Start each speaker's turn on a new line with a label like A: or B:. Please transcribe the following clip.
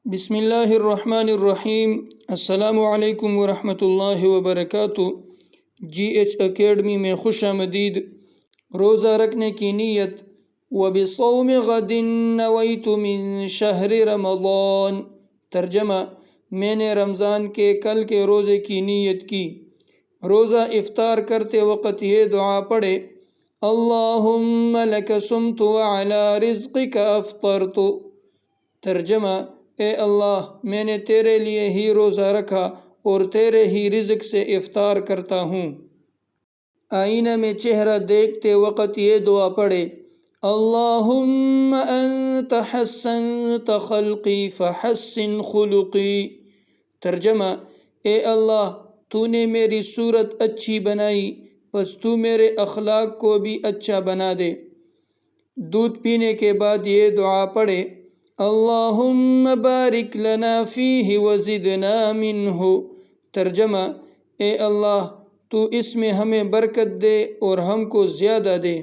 A: بسم اللہ الرحمن الرحیم۔ السلام علیکم ورحمۃ اللہ وبرکاتہ۔ جی ایچ اکیڈمی میں خوش آمدید۔ روزہ رکھنے کی نیت۔ وبصوم غد نویت من شہر رمضان۔ ترجمہ: میں نے رمضان کے کل کے روزے کی نیت کی۔ روزہ افطار کرتے وقت یہ دعا پڑھے: اللہم لک صمت وعلی رزقک افطرت۔ ترجمہ: اے اللہ، میں نے تیرے لیے ہی روزہ رکھا اور تیرے ہی رزق سے افطار کرتا ہوں۔ آئینہ میں چہرہ دیکھتے وقت یہ دعا پڑھے: اللہم انت حسنت خلقی فحسن خلقی۔ ترجمہ: اے اللہ، تو نے میری صورت اچھی بنائی، پس تو میرے اخلاق کو بھی اچھا بنا دے۔ دودھ پینے کے بعد یہ دعا پڑھے: اللہم بارک لنا فیہ وزدنا منہ۔ ترجمہ: اے اللہ، تو اس میں ہمیں برکت دے اور ہم کو زیادہ دے۔